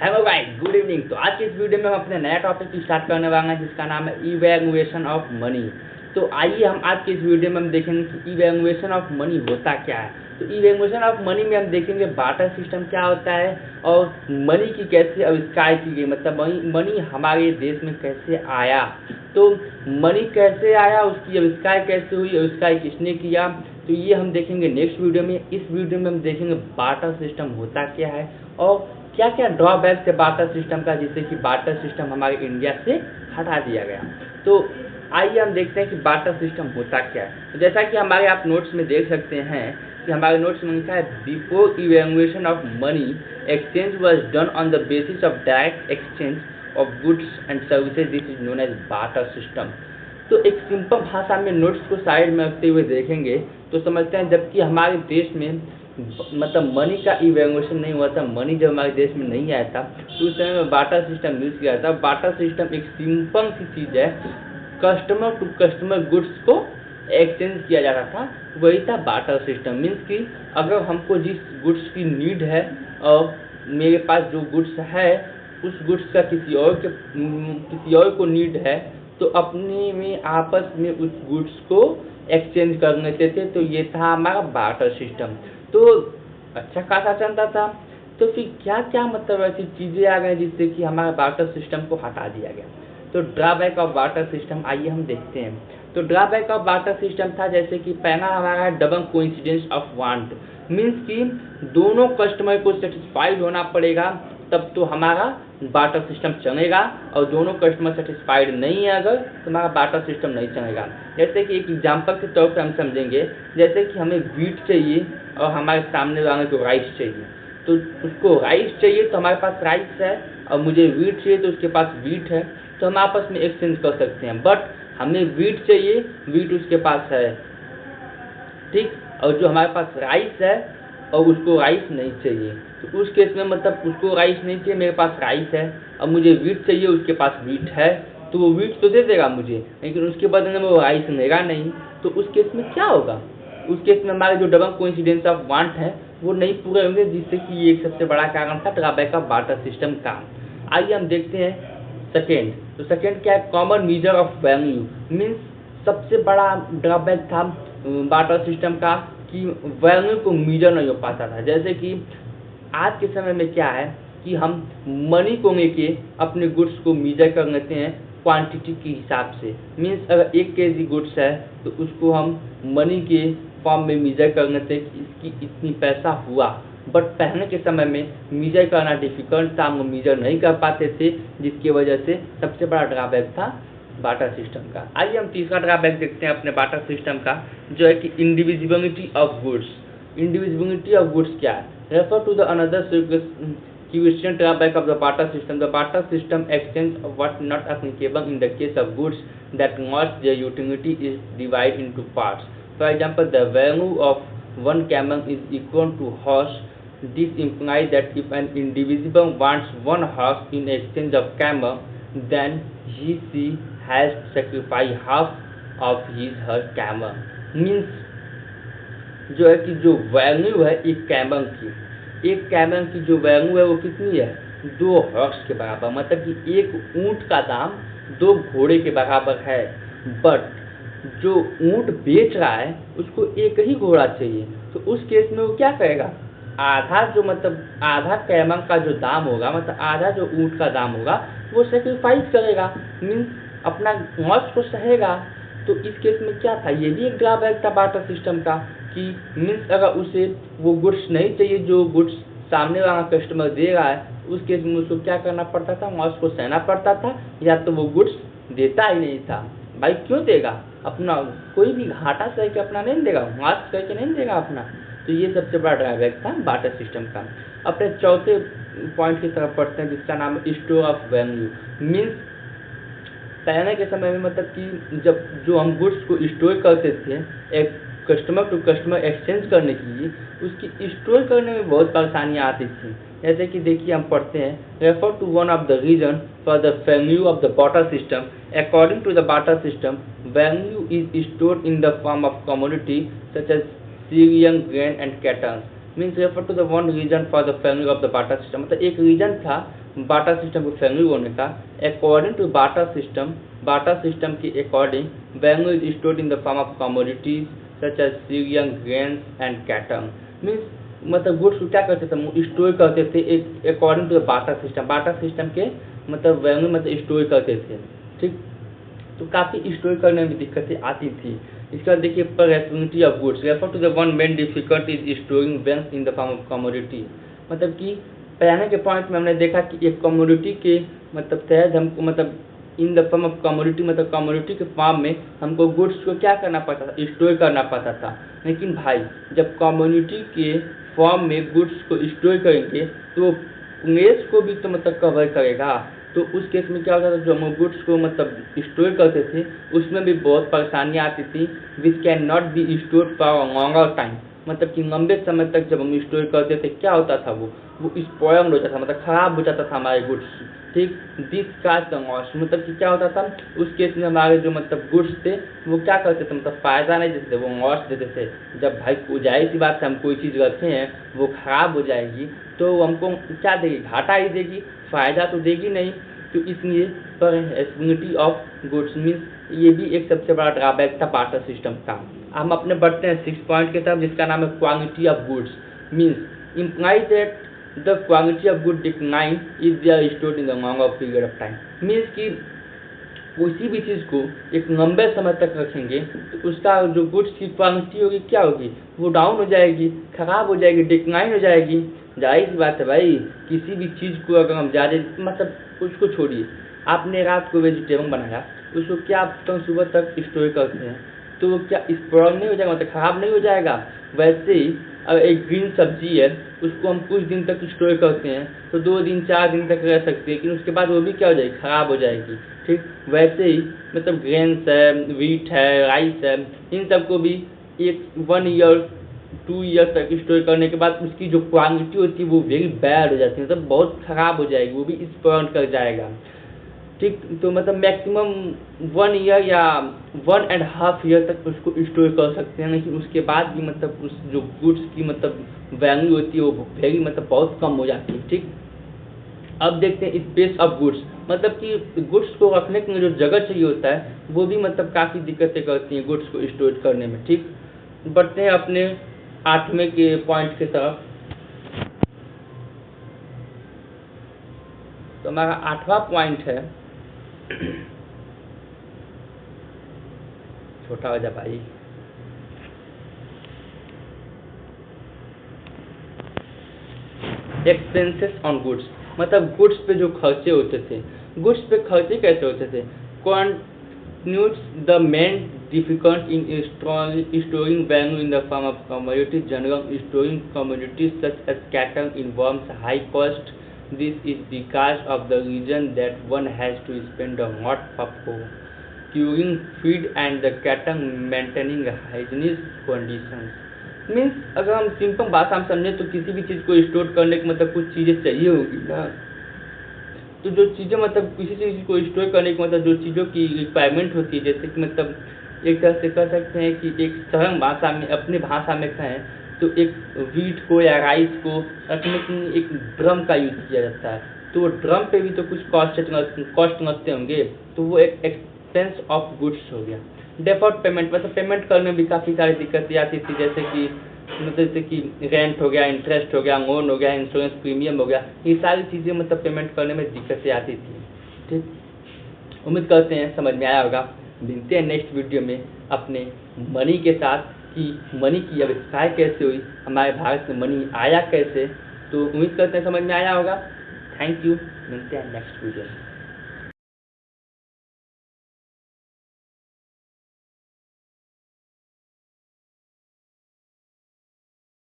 Hello guys, good evening. तो आज की इस वीडियो में हम अपने नया टॉपिक स्टार्ट करने वाले हैं जिसका नाम है इवैल्यूएशन ऑफ मनी। तो आइए हम आज की इस वीडियो में हम देखेंगे कि इवैल्यूएशन ऑफ मनी होता क्या है। तो इवैल्यूएशन ऑफ मनी में हम देखेंगे बार्टर सिस्टम क्या होता है और मनी की कैसे आविष्कार की गई, मतलब मनी हमारे देश में कैसे आया। तो मनी कैसे आया, उसकी आविष्कार कैसे हुई, आविष्कार किसने किया, तो ये हम देखेंगे नेक्स्ट वीडियो में। इस वीडियो में हम देखेंगे बार्टर सिस्टम होता क्या है और क्या क्या ड्रॉबैक्स है बार्टर सिस्टम का, जिससे कि बार्टर सिस्टम हमारे इंडिया से हटा दिया गया। तो आइए हम देखते हैं कि बार्टर सिस्टम होता क्या है। तो जैसा कि हमारे आप नोट्स में देख सकते हैं कि हमारे नोट्स में लिखा है before evaluation of money exchange was done on the basis of direct exchange of goods and services, this is known as barter system. तो एक सिंपल भाषा में नोट्स को साइड में रखते हुए देखेंगे तो समझते हैं, जबकि हमारे देश में मतलब मनी का इवैल्यूएशन नहीं हुआ था, मनी जब हमारे देश में नहीं आया था तो उस समय में बार्टर सिस्टम यूज किया था। बार्टर सिस्टम एक सिंपल सी चीज़ है, कस्टमर टू कस्टमर गुड्स को एक्सचेंज किया जाता था, वही था बार्टर सिस्टम। मीन्स कि अगर हमको जिस गुड्स की नीड है और मेरे पास जो गुड्स है उस गुड्स का किसी और को नीड है, तो अपने में आपस में उस गुड्स को एक्सचेंज कर लेते थे। तो ये था हमारा बार्टर सिस्टम। तो अच्छा खासा चलता था। तो फिर क्या क्या मतलब ऐसी चीज़ें आ गई जिससे कि हमारे बार्टर सिस्टम को हटा दिया गया। तो ड्रॉबैक ऑफ बार्टर सिस्टम आइए हम देखते हैं। तो ड्रॉबैक ऑफ बार्टर सिस्टम था जैसे कि पहला हमारा है double coincidence of want. Means कि दोनों कस्टमर को सेटिस्फाइड होना पड़ेगा तब तो हमारा बार्टर सिस्टम चलेगा, और दोनों कस्टमर सेटिस्फाइड नहीं है अगर तो हमारा बार्टर सिस्टम नहीं चलेगा। जैसे कि एक एग्जांपल के तौर पर हम समझेंगे, जैसे कि हमें व्हीट चाहिए और हमारे सामने वाले को राइस चाहिए। तो उसको राइस चाहिए तो हमारे पास राइस है, और मुझे व्हीट चाहिए तो उसके पास व्हीट है, तो हम आपस में एक्सचेंज कर सकते हैं। बट हमें व्हीट चाहिए, व्हीट उसके पास है, ठीक, और जो हमारे पास राइस है और उसको राइस नहीं चाहिए, तो उस केस में मतलब उसको राइस नहीं चाहिए, मेरे पास राइस है, और मुझे व्हीट चाहिए, उसके पास व्हीट है, तो वो व्हीट तो दे देगा मुझे, लेकिन उसके बदले में वो राइस लेगा नहीं। तो उस केस में क्या होगा, उस केस में हमारे जो डबल कोइंसिडेंस ऑफ वांट है वो नहीं पूरे होंगे, जिससे कि ये एक सबसे बड़ा कारण था ड्रॉबैक ऑफ बार्टर सिस्टम का। आइए हम देखते हैं सेकेंड। तो सेकेंड क्या है, common measure of value. Means सबसे बड़ा ड्रॉबैक था बार्टर सिस्टम का कि वैल्यू को मेजर नहीं हो पाता था। जैसे कि आज के समय में क्या है कि हम मनी को लेके अपने गुड्स को मेजर कर लेते हैं क्वांटिटी के हिसाब से। मीन्स अगर 1 kg गुड्स है तो उसको हम मनी के फॉर्म में मेजर कर लेते हैं कि इसकी इतनी पैसा हुआ। बट पहले के समय में मेजर करना डिफिकल्ट था, हम मेजर नहीं कर पाते थे, जिसकी वजह से सबसे बड़ा ड्रॉबैक था बार्टर सिस्टम का। आइए हम तीसरा ड्रॉबैक देखते हैं अपने बार्टर सिस्टम का, जो है कि indivisibility of goods. Indivisibility of goods क्या है, refer to the another question drawback of the barter system. The barter system exchange of what not applicable in the case of goods that lost their utility is divided into parts. For example, the value of one camel is equal to horse. This implies that if an individual wants one horse in exchange of camel, then she has to sacrifice half of her camel. Means जो है कि जो value है एक camel की जो value है वो कितनी है, 2 हॉर्स के बराबर, मतलब कि एक ऊंट का दाम 2 घोड़े के बराबर है। बट जो ऊंट बेच रहा है उसको एक ही घोड़ा चाहिए, तो उस केस में वो क्या करेगा, आधा कैमल का जो दाम होगा, मतलब आधा जो ऊंट का दाम होगा वो सेक्रीफाइस करेगा, मीन्स अपना लॉस को सहेगा। तो इस केस में क्या था, ये भी एक ड्रॉबैक था बार्टर सिस्टम का कि मीन्स अगर उसे वो गुड्स नहीं चाहिए जो गुड्स सामने वाला कस्टमर दे रहा है, उस केस में उसको क्या करना पड़ता था, लॉस को सहना पड़ता था, या तो वो गुड्स देता ही नहीं था। भाई क्यों देगा, अपना कोई भी घाटा सह के अपना नहीं देगा, लॉस करके नहीं देगा अपना। तो ये सबसे बड़ा ड्रॉबैक था बार्टर सिस्टम का। अपने चौथे पॉइंट की तरफ पढ़ते हैं जिसका नाम है स्टोर ऑफ वैल्यू। मीन्स पहले के समय में मतलब कि जब जो हम गुड्स को स्टोर करते थे एक कस्टमर टू कस्टमर एक्सचेंज करने के लिए, उसकी स्टोर करने में बहुत परेशानियाँ आती थी। जैसे कि देखिए हम पढ़ते हैं, refer to one of the reason for the value of the barter system. According to the barter system, value is stored in the form of commodity such as cereal, grain and cattle. Means refer to the one reason for the value of the barter system, मतलब एक reason था बाटा system को value होने का, according to barter system के according value is stored in the form of commodities such as cereal, grains and cattle. Means मतलब goods को क्या करते थे, स्टोर करते थे एक अकॉर्डिंग टू बाटा सिस्टम के मतलब वैल्यू मतलब स्टोर करते थे। ठीक, तो काफ़ी स्टोर करने में दिक्कतें आती थी। इसके बाद देखिए perishability of goods refer to the one main difficulty is storing values in the form of commodity. मतलब कि पहले के पॉइंट में हमने देखा कि एक कमोडिटी के मतलब तहत हमको मतलब इन द फॉर्म ऑफ कमोडिटी मतलब कमोडिटी के फॉर्म में हमको गुड्स को क्या करना पड़ता था, स्टोर करना पड़ता था। लेकिन भाई जब कमोडिटी के फॉर्म में गुड्स को स्टोर करेंगे तो प्लेस को भी तो मतलब कवर करेगा। तो उस केस में क्या होता था, जो हम गुड्स को मतलब स्टोर करते थे उसमें भी बहुत परेशानियाँ आती थी। Which can not be store for longer time, मतलब कि लंबे समय तक जब हम स्टोर करते थे क्या होता था वो स्पॉइल हो जाता था, मतलब खराब हो जाता था हमारे गुड्स। ठीक, दिस काज द लॉस, मतलब कि क्या होता था उस केस में हमारे जो मतलब गुड्स थे वो क्या करते थे, मतलब फ़ायदा नहीं देते थे, वो लॉस देते थे। जब भाई जाहिर सी बात है हम कोई चीज़ रखे हैं वो खराब हो जाएगी तो हमको क्या देगी, घाटा ही देगी, फ़ायदा तो देगी नहीं। तो इसलिए प्रेसिबिलिटी ऑफ गुड्स मीन्स ये भी एक सबसे बड़ा ड्रॉबैक था बाटा सिस्टम का। हम अपने बढ़ते हैं 6 पॉइंट के तरफ जिसका नाम है quantity of goods. Means implies that the quantity of good decline is there stored in the longer period of time. Means कि किसी भी चीज़ को एक लंबे समय तक रखेंगे तो उसका जो गुड्स की क्वांटिटी होगी क्या होगी, वो डाउन हो जाएगी, खराब हो जाएगी, डिक्लाइन हो जाएगी। जाहिर सी बात है भाई, किसी भी चीज़ को अगर हम ज़्यादा मतलब उसको छोड़िए, आपने रात को वेजिटेबल बनाया उसको क्या आप तो सुबह तक स्टोर करते हैं तो वो क्या स्पॉइल नहीं हो जाएगा, मतलब ख़राब नहीं हो जाएगा। वैसे ही अगर एक ग्रीन सब्जी है उसको हम कुछ दिन तक स्टोर करते हैं तो 2 दिन 4 दिन तक रह सकते हैं, लेकिन उसके बाद वो भी क्या हो जाएगी, ख़राब हो जाएगी। ठीक, वैसे ही मतलब ग्रेन्स है, व्हीट है, राइस है, इन सबको भी 1 ईयर 2 ईयर तक स्टोर करने के बाद उसकी जो क्वांटिटी होती है वो वेरी बैड हो जाती है, मतलब बहुत ख़राब हो जाएगी, वो भी स्पॉइल कर जाएगा। ठीक, तो मतलब मैक्सिमम 1 ईयर या 1.5 ईयर तक उसको स्टोर कर सकते हैं, लेकिन उसके बाद भी मतलब उस जो गुड्स की मतलब वैल्यू होती है वो वेरी मतलब बहुत कम हो जाती है। ठीक, अब देखते हैं स्पेस ऑफ गुड्स, मतलब कि गुड्स को रखने के लिए जो जगह चाहिए होता है वो भी मतलब काफ़ी दिक्कतें करती हैं गुड्स को स्टोर करने में। ठीक, बढ़ते हैं अपने 8वें के पॉइंट की तरफ। तो हमारा 8वां पॉइंट है छोटा हो जा भाई, एक्सपेंसेस ऑन गुड्स, मतलब गुड्स पे जो खर्चे होते थे, गुड्स पे खर्चे कैसे होते थे। Continues the main difficult in storing value in the form of commodity general storing commodities such as cattle involves high cost. This is because of the reason that one has to spend a lot of curing feed and the cattle maintaining hygienic conditions. Means अगर हम simple भाषा में समझें तो किसी भी चीज़ को store करने के मतलब कुछ चीज़ें चाहिए होगी ना, तो जो चीज़ें मतलब किसी चीज़ को स्टोर करने के मतलब जो चीज़ों की रिक्वायरमेंट होती है, जैसे कि मतलब एक तरह से कह सकते हैं कि एक सरल भाषा में अपनी भाषा में कहें तो एक व्हीट को या राइस को रखने के लिए एक ड्रम का यूज किया जाता है, तो वो ड्रम पे भी तो कुछ कॉस्ट लगते होंगे, तो वो एक एक्सपेंस ऑफ गुड्स हो गया। डेफर्ड पेमेंट, मतलब पेमेंट करने में भी काफ़ी सारी दिक्कतें आती थी, जैसे कि रेंट हो गया, इंटरेस्ट हो गया, लोन हो गया, इंश्योरेंस प्रीमियम हो गया, ये सारी चीज़ें मतलब पेमेंट करने में दिक्कतें आती थी। ठीक, उम्मीद करते हैं समझ में आया होगा। मिलते हैं नेक्स्ट वीडियो में अपने मनी के साथ कि मनी की आविष्कार कैसे हुई, हमारे भारत में मनी आया कैसे। तो उम्मीद करते हैं समझ में आया होगा। थैंक यू, मिलते हैं नेक्स्ट वीडियो में।